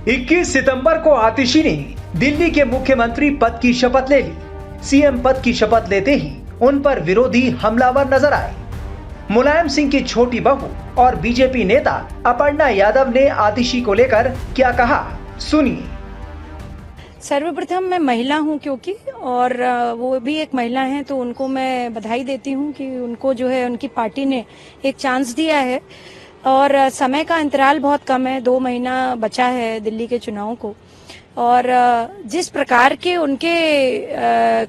21 सितंबर को आतिशी ने दिल्ली के मुख्यमंत्री पद की शपथ ले ली। सीएम पद की शपथ लेते ही उन पर विरोधी हमलावर नजर आए। मुलायम सिंह की छोटी बहू और बीजेपी नेता अपर्णा यादव ने आतिशी को लेकर क्या कहा, सुनिए। सर्वप्रथम मैं महिला हूं क्योंकि और वो भी एक महिला हैं, तो उनको मैं बधाई देती हूं कि उनको जो है उनकी पार्टी ने एक चांस दिया है और समय का अंतराल बहुत कम है, 2 महीना बचा है दिल्ली के चुनाव को। और जिस प्रकार के उनके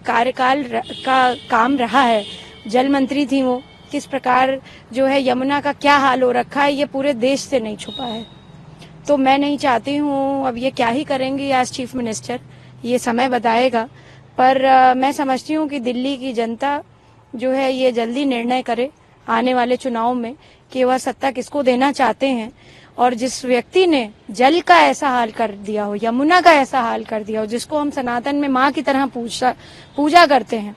कार्यकाल का काम रहा है, जल मंत्री थी वो, किस प्रकार जो है यमुना का क्या हाल हो रखा है, ये पूरे देश से नहीं छुपा है। तो मैं नहीं चाहती हूँ, अब ये क्या ही करेंगी एज चीफ मिनिस्टर, ये समय बताएगा। पर मैं समझती हूँ कि दिल्ली की जनता जो है ये जल्दी निर्णय करे आने वाले चुनाव में कि वह सत्ता किसको देना चाहते हैं। और जिस व्यक्ति ने जल का ऐसा हाल कर दिया हो, यमुना का ऐसा हाल कर दिया हो, जिसको हम सनातन में माँ की तरह पूजा करते हैं,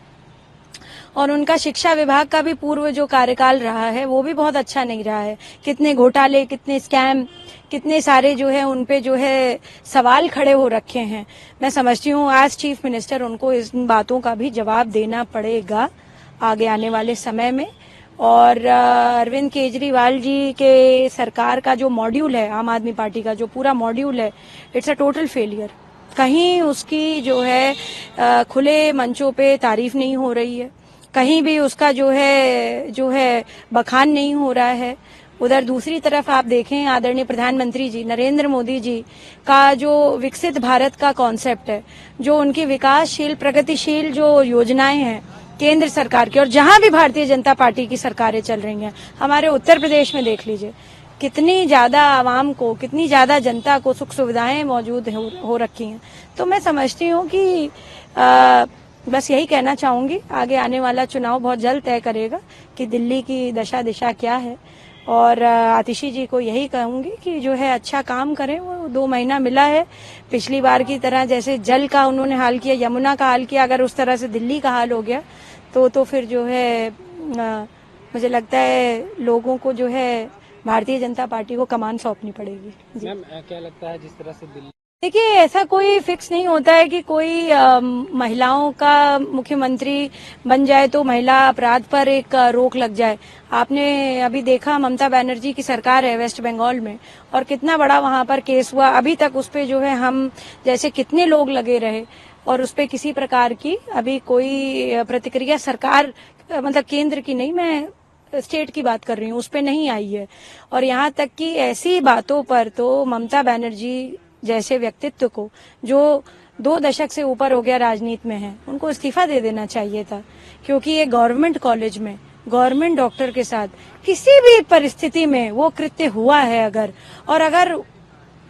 और उनका शिक्षा विभाग का भी पूर्व जो कार्यकाल रहा है वो भी बहुत अच्छा नहीं रहा है। कितने घोटाले, कितने स्कैम, कितने सारे जो है उन पे जो है सवाल खड़े हो रखे हैं। मैं समझती हूँ एज चीफ मिनिस्टर उनको इन बातों का भी जवाब देना पड़ेगा आगे आने वाले समय में। और अरविंद केजरीवाल जी के सरकार का जो मॉड्यूल है, आम आदमी पार्टी का जो पूरा मॉड्यूल है, इट्स अ टोटल फेलियर। कहीं उसकी जो है खुले मंचों पे तारीफ नहीं हो रही है, कहीं भी उसका जो है बखान नहीं हो रहा है। उधर दूसरी तरफ आप देखें, आदरणीय प्रधानमंत्री जी नरेंद्र मोदी जी का जो विकसित भारत का कॉन्सेप्ट है, जो उनकी विकासशील प्रगतिशील जो योजनाएं हैं केंद्र सरकार की, और जहां भी भारतीय जनता पार्टी की सरकारें चल रही हैं, हमारे उत्तर प्रदेश में देख लीजिए कितनी ज्यादा आवाम को, कितनी ज्यादा जनता को सुख सुविधाएं मौजूद हो रखी हैं। तो मैं समझती हूँ कि बस यही कहना चाहूंगी, आगे आने वाला चुनाव बहुत जल्द तय करेगा कि दिल्ली की दशा दिशा क्या है। और आतिशी जी को यही कहूंगी कि जो है अच्छा काम करें। वो 2 महीना मिला है, पिछली बार की तरह जैसे जल का उन्होंने हाल किया, यमुना का हाल किया, अगर उस तरह से दिल्ली का हाल हो गया तो फिर जो है मुझे लगता है लोगों को जो है भारतीय जनता पार्टी को कमान सौंपनी पड़ेगी। मैम क्या लगता है जिस तरह से दिल्ली, देखिए ऐसा कोई फिक्स नहीं होता है कि कोई महिलाओं का मुख्यमंत्री बन जाए तो महिला अपराध पर एक रोक लग जाए। आपने अभी देखा ममता बनर्जी की सरकार है वेस्ट बंगाल में, और कितना बड़ा वहां पर केस हुआ। अभी तक उस पे जो है हम जैसे कितने लोग लगे रहे और उस पे किसी प्रकार की अभी कोई प्रतिक्रिया सरकार, मतलब केंद्र की नहीं, मैं स्टेट की बात कर रही हूँ, उस पे नहीं आई है। और यहाँ तक कि ऐसी बातों पर तो ममता बनर्जी जैसे व्यक्तित्व को, जो 2 दशक से ऊपर हो गया राजनीति में है, उनको इस्तीफा दे देना चाहिए था। क्योंकि ये गवर्नमेंट कॉलेज में गवर्नमेंट डॉक्टर के साथ किसी भी परिस्थिति में वो कृत्य हुआ है अगर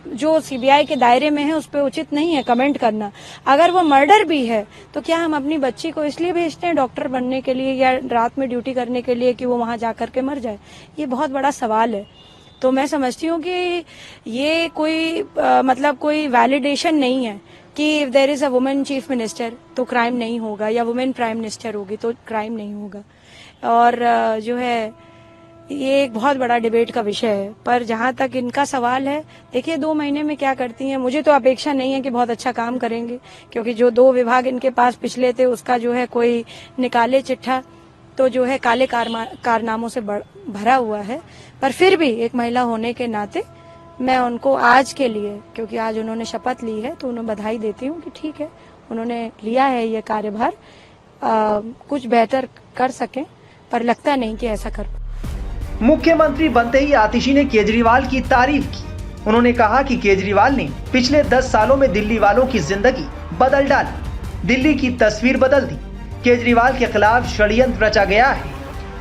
जो सीबीआई के दायरे में है उस पर उचित नहीं है कमेंट करना। अगर वो मर्डर भी है तो क्या हम अपनी बच्ची को इसलिए भेजते हैं डॉक्टर बनने के लिए या रात में ड्यूटी करने के लिए कि वो वहां जाकर के मर जाए? ये बहुत बड़ा सवाल है। तो मैं समझती हूँ कि ये कोई मतलब कोई वैलिडेशन नहीं है कि if there is a women chief minister तो क्राइम नहीं होगा, या वुमेन प्राइम मिनिस्टर होगी तो क्राइम नहीं होगा। और जो है ये एक बहुत बड़ा डिबेट का विषय है। पर जहां तक इनका सवाल है, देखिए 2 महीने में क्या करती हैं। मुझे तो अपेक्षा नहीं है कि बहुत अच्छा काम करेंगे, क्योंकि जो 2 विभाग इनके पास पिछले थे उसका जो है कोई निकाले चिट्ठा तो जो है काले कारनामों से भरा हुआ है। पर फिर भी एक महिला होने के नाते मैं उनको आज के लिए, क्योंकि आज उन्होंने शपथ ली है, तो उन्हें बधाई देती हूँ कि ठीक है उन्होंने लिया है ये कार्यभार, कुछ बेहतर कर सकें, पर लगता नहीं कि ऐसा कर। मुख्यमंत्री बनते ही आतिशी ने केजरीवाल की तारीफ की। उन्होंने कहा कि केजरीवाल ने पिछले 10 सालों में दिल्ली वालों की जिंदगी बदल डाली, दिल्ली की तस्वीर बदल दी। केजरीवाल के खिलाफ षड्यंत्र रचा गया है,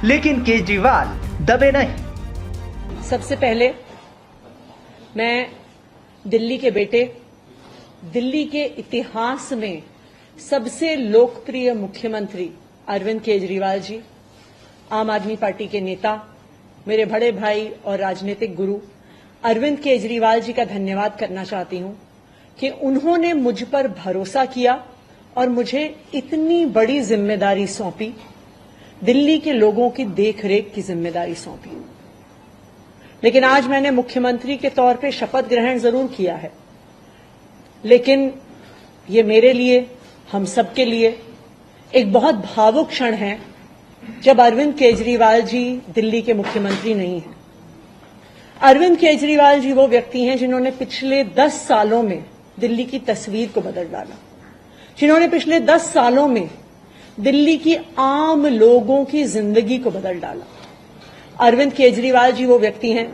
लेकिन केजरीवाल दबे नहीं। सबसे पहले मैं दिल्ली के बेटे, दिल्ली के इतिहास में सबसे लोकप्रिय मुख्यमंत्री अरविंद केजरीवाल जी, आम आदमी पार्टी के नेता, मेरे बड़े भाई और राजनीतिक गुरु अरविंद केजरीवाल जी का धन्यवाद करना चाहती हूं कि उन्होंने मुझ पर भरोसा किया और मुझे इतनी बड़ी जिम्मेदारी सौंपी, दिल्ली के लोगों की देखरेख की जिम्मेदारी सौंपी। लेकिन आज मैंने मुख्यमंत्री के तौर पे शपथ ग्रहण जरूर किया है, लेकिन ये मेरे लिए, हम सबके लिए एक बहुत भावुक क्षण है जब अरविंद केजरीवाल जी दिल्ली के मुख्यमंत्री नहीं हैं। अरविंद केजरीवाल जी वो व्यक्ति हैं जिन्होंने पिछले 10 सालों में दिल्ली की तस्वीर को बदल डाला, जिन्होंने पिछले 10 सालों में दिल्ली की आम लोगों की जिंदगी को बदल डाला। अरविंद केजरीवाल जी वो व्यक्ति हैं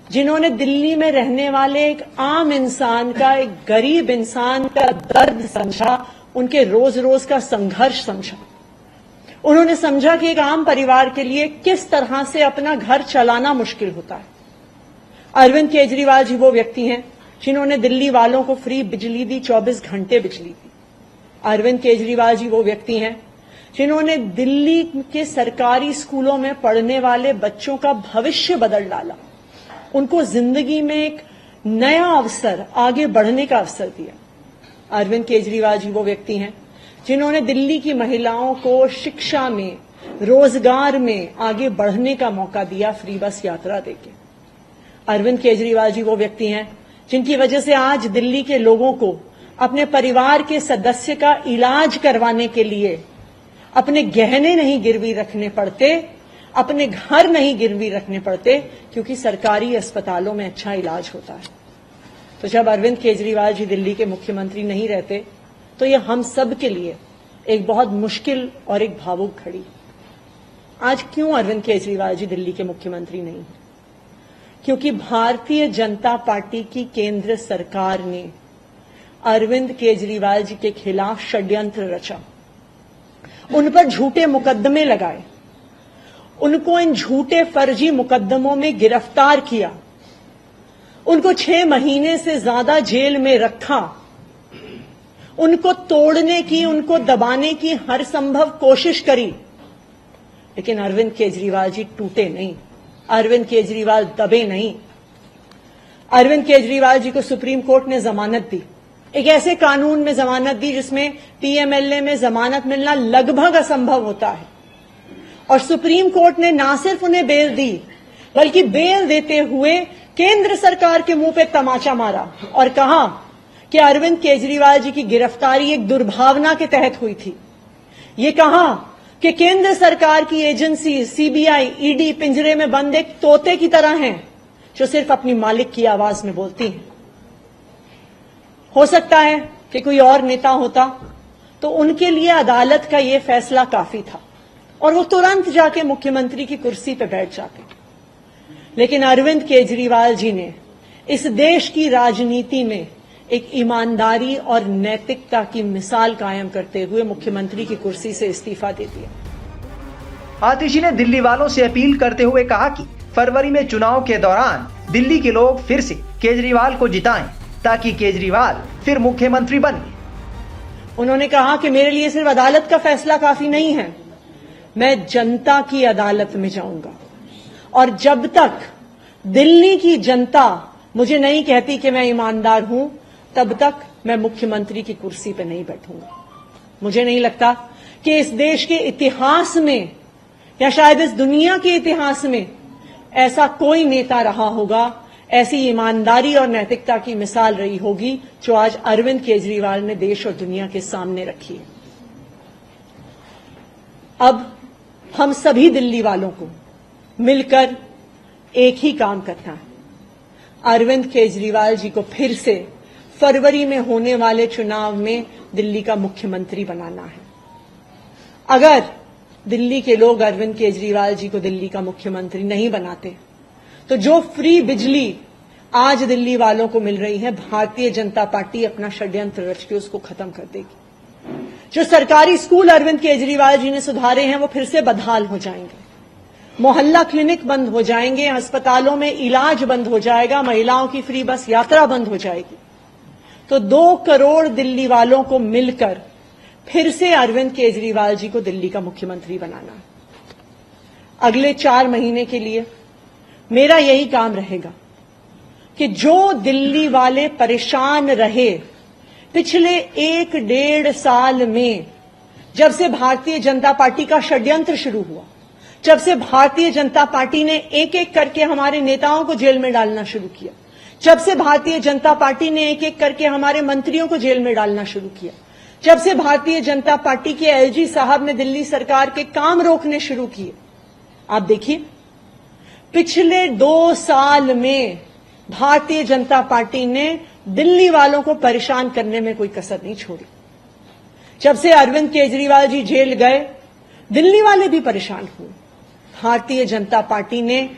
जिन्होंने दिल्ली में रहने वाले एक आम इंसान का, एक गरीब इंसान का दर्द समझा, उनके रोज रोज का संघर्ष समझा। उन्होंने समझा कि एक आम परिवार के लिए किस तरह से अपना घर चलाना मुश्किल होता है। अरविंद केजरीवाल जी वो व्यक्ति हैं जिन्होंने दिल्ली वालों को फ्री बिजली दी, 24 घंटे बिजली दी। अरविंद केजरीवाल जी वो व्यक्ति हैं जिन्होंने दिल्ली के सरकारी स्कूलों में पढ़ने वाले बच्चों का भविष्य बदल डाला, उनको जिंदगी में एक नया अवसर, आगे बढ़ने का अवसर दिया। अरविंद केजरीवाल जी वो व्यक्ति हैं जिन्होंने दिल्ली की महिलाओं को शिक्षा में, रोजगार में आगे बढ़ने का मौका दिया, फ्री बस यात्रा देके। अरविंद केजरीवाल जी वो व्यक्ति हैं जिनकी वजह से आज दिल्ली के लोगों को अपने परिवार के सदस्य का इलाज करवाने के लिए अपने गहने नहीं गिरवी रखने पड़ते, अपने घर नहीं गिरवी रखने पड़ते, क्योंकि सरकारी अस्पतालों में अच्छा इलाज होता है। तो जब अरविंद केजरीवाल जी दिल्ली के मुख्यमंत्री नहीं रहते तो यह हम सब के लिए एक बहुत मुश्किल और एक भावुक घड़ी। आज क्यों अरविंद केजरीवाल जी दिल्ली के मुख्यमंत्री नहीं हैं? क्योंकि भारतीय जनता पार्टी की केंद्र सरकार ने अरविंद केजरीवाल जी के खिलाफ षड्यंत्र रचा, उन पर झूठे मुकदमे लगाए, उनको इन झूठे फर्जी मुकदमों में गिरफ्तार किया, उनको 6 महीने से ज्यादा जेल में रखा, उनको तोड़ने की, उनको दबाने की हर संभव कोशिश करी। लेकिन अरविंद केजरीवाल जी टूटे नहीं, अरविंद केजरीवाल दबे नहीं। अरविंद केजरीवाल जी को सुप्रीम कोर्ट ने जमानत दी, एक ऐसे कानून में जमानत दी जिसमें पीएमएलए में जमानत मिलना लगभग असंभव होता है, और सुप्रीम कोर्ट ने ना सिर्फ उन्हें बेल दी, बल्कि बेल देते हुए केंद्र सरकार के मुंह पे तमाचा मारा और कहा कि अरविंद केजरीवाल जी की गिरफ्तारी एक दुर्भावना के तहत हुई थी। ये कहा कि केंद्र सरकार की एजेंसी सीबीआई, ईडी पिंजरे में बंद एक तोते की तरह हैं जो सिर्फ अपनी मालिक की आवाज में बोलती हैं। हो सकता है कि कोई और नेता होता तो उनके लिए अदालत का यह फैसला काफी था और वो तुरंत जाके मुख्यमंत्री की कुर्सी पर बैठ जाते। लेकिन अरविंद केजरीवाल जी ने इस देश की राजनीति में एक ईमानदारी और नैतिकता की मिसाल कायम करते हुए मुख्यमंत्री की कुर्सी से इस्तीफा दे दिया। आतिशी ने दिल्ली वालों से अपील करते हुए कहा कि फरवरी में चुनाव के दौरान दिल्ली के लोग फिर से केजरीवाल को जिताएं ताकि केजरीवाल फिर मुख्यमंत्री बने। उन्होंने कहा कि मेरे लिए सिर्फ अदालत का फैसला काफी नहीं है, मैं जनता की अदालत में जाऊंगा, और जब तक दिल्ली की जनता मुझे नहीं कहती कि मैं ईमानदार हूं, तब तक मैं मुख्यमंत्री की कुर्सी पर नहीं बैठूंगा। मुझे नहीं लगता कि इस देश के इतिहास में या शायद इस दुनिया के इतिहास में ऐसा कोई नेता रहा होगा, ऐसी ईमानदारी और नैतिकता की मिसाल रही होगी जो आज अरविंद केजरीवाल ने देश और दुनिया के सामने रखी है। अब हम सभी दिल्ली वालों को मिलकर एक ही काम करना है, अरविंद केजरीवाल जी को फिर से फरवरी में होने वाले चुनाव में दिल्ली का मुख्यमंत्री बनाना है। अगर दिल्ली के लोग अरविंद केजरीवाल जी को दिल्ली का मुख्यमंत्री नहीं बनाते तो जो फ्री बिजली आज दिल्ली वालों को मिल रही है, भारतीय जनता पार्टी अपना षड्यंत्र रच के उसको खत्म कर देगी। जो सरकारी स्कूल अरविंद केजरीवाल जी ने सुधारे हैं वो फिर से बदहाल हो जाएंगे, मोहल्ला क्लिनिक बंद हो जाएंगे, अस्पतालों में इलाज बंद हो जाएगा, महिलाओं की फ्री बस यात्रा बंद हो जाएगी। तो 2 करोड़ दिल्ली वालों को मिलकर फिर से अरविंद केजरीवाल जी को दिल्ली का मुख्यमंत्री बनाना है। अगले 4 महीने के लिए मेरा यही काम रहेगा कि जो दिल्ली वाले परेशान रहे पिछले 1-1.5 साल में, जब से भारतीय जनता पार्टी का षड्यंत्र शुरू हुआ, जब से भारतीय जनता पार्टी ने एक एक करके हमारे नेताओं को जेल में डालना शुरू किया, जब से भारतीय जनता पार्टी ने एक एक करके हमारे मंत्रियों को जेल में डालना शुरू किया, जब से भारतीय जनता पार्टी के एलजी साहब ने दिल्ली सरकार के काम रोकने शुरू किए, आप देखिए पिछले 2 साल में भारतीय जनता पार्टी ने दिल्ली वालों को परेशान करने में कोई कसर नहीं छोड़ी। जब से अरविंद केजरीवाल जी जेल गए, दिल्ली वाले भी परेशान हुए। भारतीय जनता पार्टी ने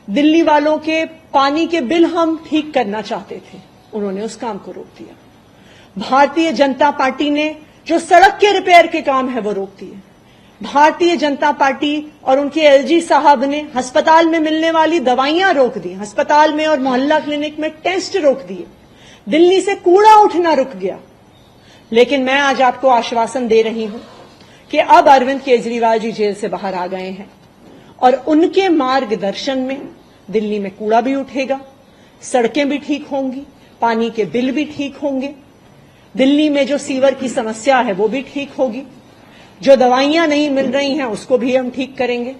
दिल्ली वालों के पानी के बिल हम ठीक करना चाहते थे, उन्होंने उस काम को रोक दिया। भारतीय जनता पार्टी ने जो सड़क के रिपेयर के काम है वो रोक दिए। भारतीय जनता पार्टी और उनके एलजी साहब ने अस्पताल में मिलने वाली दवाइयां रोक दी, अस्पताल में और मोहल्ला क्लिनिक में टेस्ट रोक दिए, दिल्ली से कूड़ा उठना रुक गया। लेकिन मैं आज आपको आश्वासन दे रही हूं कि अब अरविंद केजरीवाल जी जेल से बाहर आ गए हैं और उनके मार्गदर्शन में दिल्ली में कूड़ा भी उठेगा, सड़कें भी ठीक होंगी, पानी के बिल भी ठीक होंगे, दिल्ली में जो सीवर की समस्या है वो भी ठीक होगी, जो दवाइयां नहीं मिल रही हैं उसको भी हम ठीक करेंगे।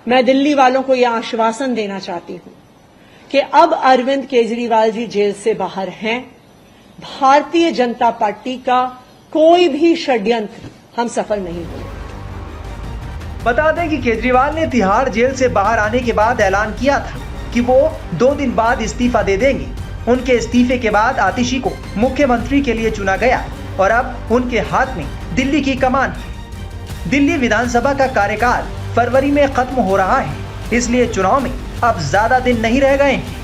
मैं दिल्ली वालों को यह आश्वासन देना चाहती हूं कि अब अरविंद केजरीवाल जी जेल से बाहर हैं, भारतीय जनता पार्टी का कोई भी षड्यंत्र हम सफल नहीं होगा। बता दें कि केजरीवाल ने तिहाड़ जेल से बाहर आने के बाद ऐलान किया था कि वो 2 दिन बाद इस्तीफा दे देंगे। उनके इस्तीफे के बाद आतिशी को मुख्यमंत्री के लिए चुना गया और अब उनके हाथ में दिल्ली की कमान है। दिल्ली विधानसभा का कार्यकाल फरवरी में खत्म हो रहा है, इसलिए चुनाव में अब ज्यादा दिन नहीं रह गए हैं।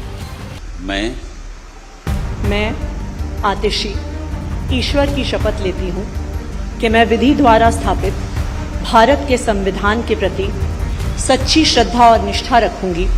मैं आतिशी ईश्वर की शपथ लेती हूं कि मैं विधि द्वारा स्थापित भारत के संविधान के प्रति सच्ची श्रद्धा और निष्ठा रखूंगी